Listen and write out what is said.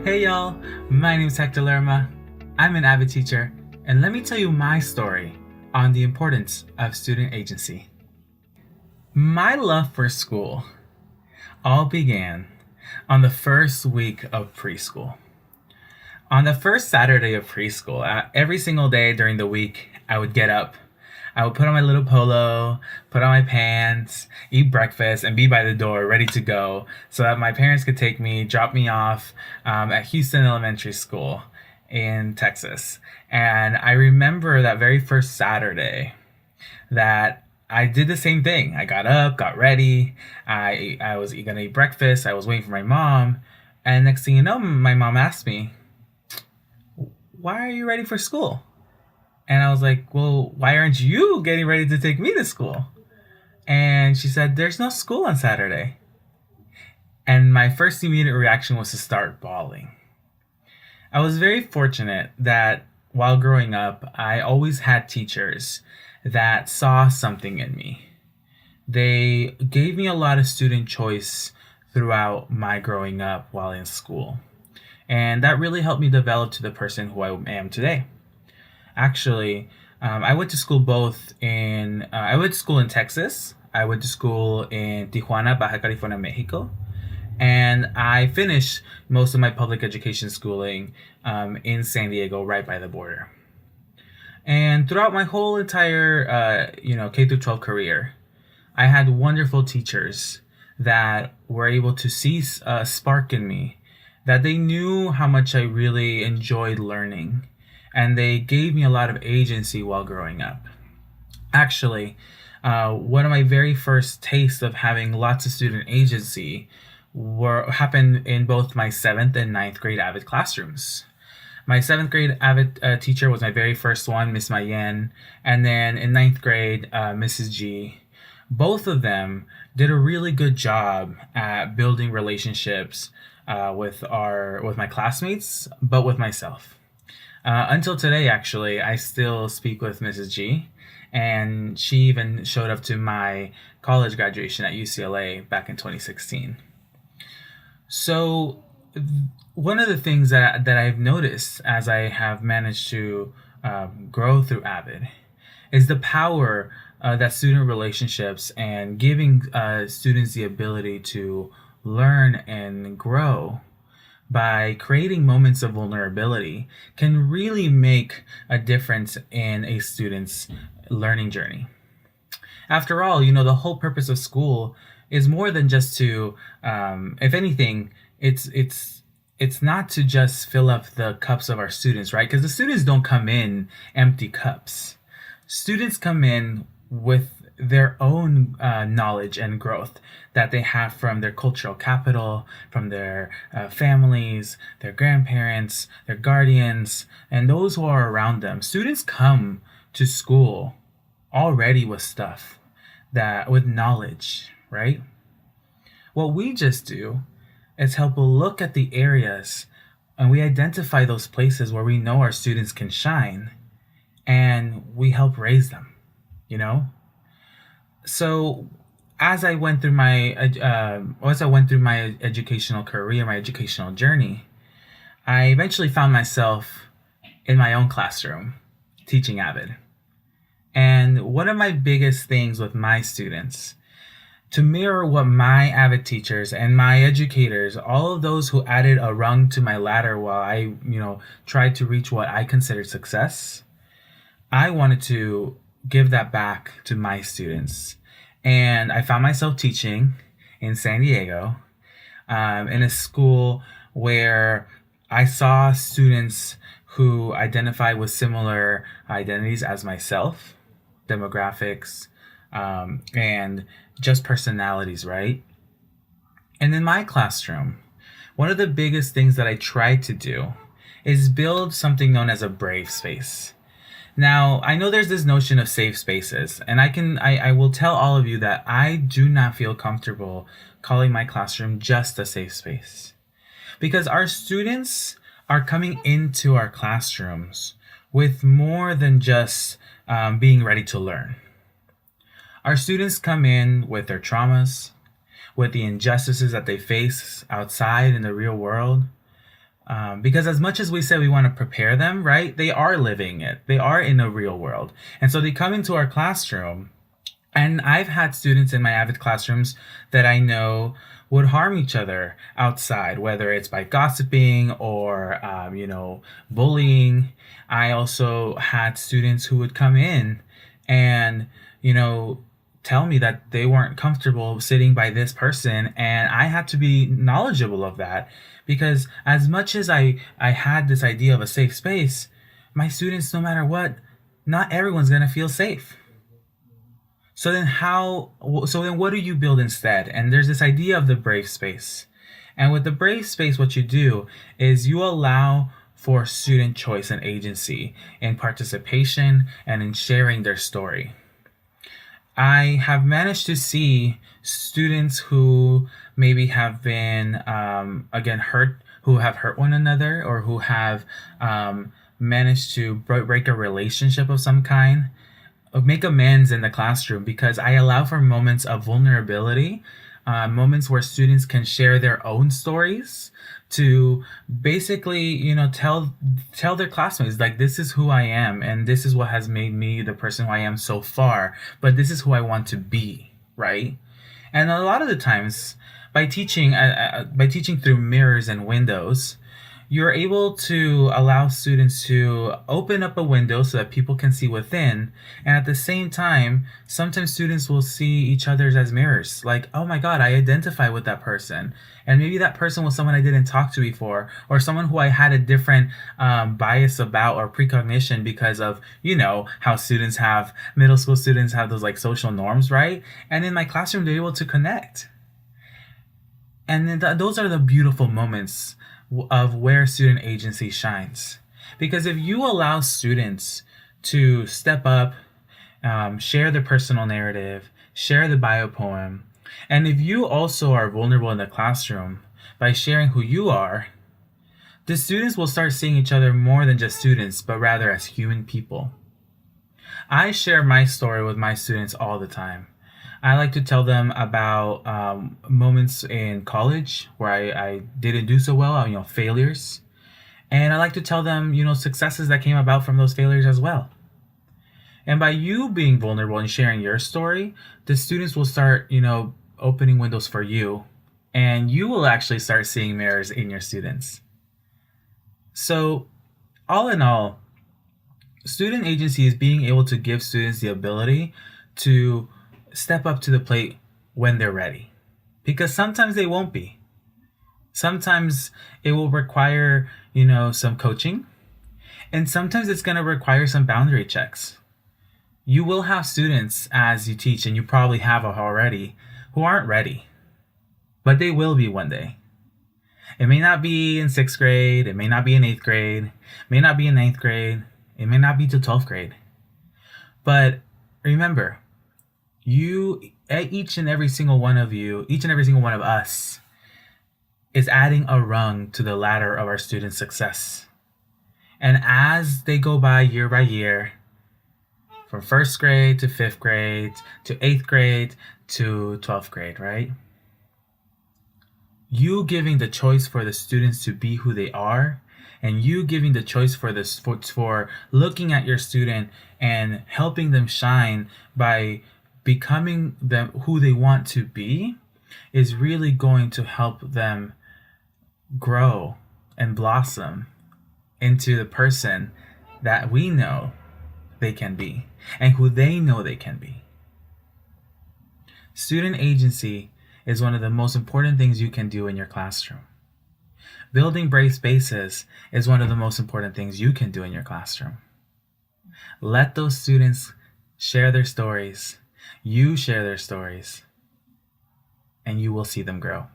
Hey y'all, my name is Hector Lerma. I'm an AVID teacher, and let me tell you my story on the importance of student agency. My love for school all began on the first week of preschool. On the first Saturday of preschool, every single day during the week, I would get up. I would put on my little polo, put on my pants, eat breakfast, and be by the door ready to go so that my parents could take me, drop me off at Houston Elementary School in Texas. And I remember that very first Saturday that I did the same thing. I got up, got ready. I was gonna eat breakfast. I was waiting for my mom. And next thing you know, my mom asked me, "Why are you ready for school?" And I was like, "Well, why aren't you getting ready to take me to school?" And she said, "There's no school on Saturday." And my first immediate reaction was to start bawling. I was very fortunate that while growing up, I always had teachers that saw something in me. They gave me a lot of student choice throughout my growing up while in school. And that really helped me develop to the person who I am today. Actually, I went to school I went to school in Texas. I went to school in Tijuana, Baja California, Mexico. And I finished most of my public education schooling in San Diego, right by the border. And throughout my whole entire, K through 12 career, I had wonderful teachers that were able to see a spark in me, that they knew how much I really enjoyed learning, and they gave me a lot of agency while growing up. Actually, one of my very first tastes of having lots of student agency happened in both my 7th and ninth grade AVID classrooms. My 7th grade AVID teacher was my very first one, Miss Mayen, and then in ninth grade, Mrs. G. Both of them did a really good job at building relationships with my classmates, but with myself. Until today, actually, I still speak with Mrs. G, and she even showed up to my college graduation at UCLA back in 2016. So, one of the things that I've noticed as I have managed to grow through AVID is the power that student relationships and giving students the ability to learn and grow by creating moments of vulnerability can really make a difference in a student's learning journey. After all, the whole purpose of school is more than just to, if anything, it's not to just fill up the cups of our students, right? Because the students don't come in empty cups. Students come in with their own knowledge and growth that they have from their cultural capital, from their families, their grandparents, their guardians, and those who are around them. Students come to school already with stuff, with knowledge, right? What we just do is help look at the areas and we identify those places where we know our students can shine, and we help raise them, So as I went through my educational career, my educational journey, I eventually found myself in my own classroom teaching AVID. And one of my biggest things with my students, to mirror what my AVID teachers and my educators, all of those who added a rung to my ladder while I, tried to reach what I considered success, I wanted to give that back to my students. And I found myself teaching in San Diego, in a school where I saw students who identify with similar identities as myself, demographics, and just personalities, right? And in my classroom, one of the biggest things that I tried to do is build something known as a brave space. Now, I know there's this notion of safe spaces, and I will tell all of you that I do not feel comfortable calling my classroom just a safe space. Because our students are coming into our classrooms with more than just being ready to learn. Our students come in with their traumas, with the injustices that they face outside in the real world, Because as much as we say we want to prepare them, right, they are living it. They are in the real world. And so they come into our classroom, and I've had students in my AVID classrooms that I know would harm each other outside, whether it's by gossiping or, bullying. I also had students who would come in and, tell me that they weren't comfortable sitting by this person, and I had to be knowledgeable of that, because as much as I had this idea of a safe space, my students, no matter what, not everyone's going to feel safe. So then what do you build instead? And there's this idea of the brave space. And with the brave space, what you do is you allow for student choice and agency in participation and in sharing their story. I have managed to see students who maybe have been, again, hurt, who have hurt one another, or who have managed to break a relationship of some kind, make amends in the classroom, because I allow for moments of vulnerability, moments where students can share their own stories to basically, tell their classmates, like, this is who I am, and this is what has made me the person who I am so far, but this is who I want to be, right? And a lot of the times, by teaching through mirrors and windows, you're able to allow students to open up a window so that people can see within. And at the same time, sometimes students will see each other as mirrors. Like, oh my God, I identify with that person. And maybe that person was someone I didn't talk to before, or someone who I had a different bias about or precognition because of, how middle school students have those like social norms, right? And in my classroom, they're able to connect. And then those are the beautiful moments of where student agency shines. Because if you allow students to step up, share their personal narrative, share the bio poem, and if you also are vulnerable in the classroom by sharing who you are, the students will start seeing each other more than just students, but rather as human people. I share my story with my students all the time. I like to tell them about moments in college where I didn't do so well, failures. And I like to tell them, successes that came about from those failures as well. And by you being vulnerable and sharing your story, the students will start, opening windows for you. And you will actually start seeing mirrors in your students. So, all in all, student agency is being able to give students the ability to step up to the plate when they're ready. Because sometimes they won't be. Sometimes it will require, some coaching. And sometimes it's going to require some boundary checks. You will have students as you teach, and you probably have already, who aren't ready. But they will be one day. It may not be in 6th grade. It may not be in 8th grade. It may not be in 9th grade. It may not be till 12th grade. But remember, each and every single one of us is adding a rung to the ladder of our students' success. And as they go by year, from 1st grade to 5th grade to 8th grade to 12th grade, right? You giving the choice for the students to be who they are, and you giving the choice for looking at your student and helping them shine by becoming them who they want to be, is really going to help them grow and blossom into the person that we know they can be and who they know they can be. Student agency is one of the most important things you can do in your classroom. Building brave spaces is one of the most important things you can do in your classroom. Let those students share their stories. You share their stories, and you will see them grow.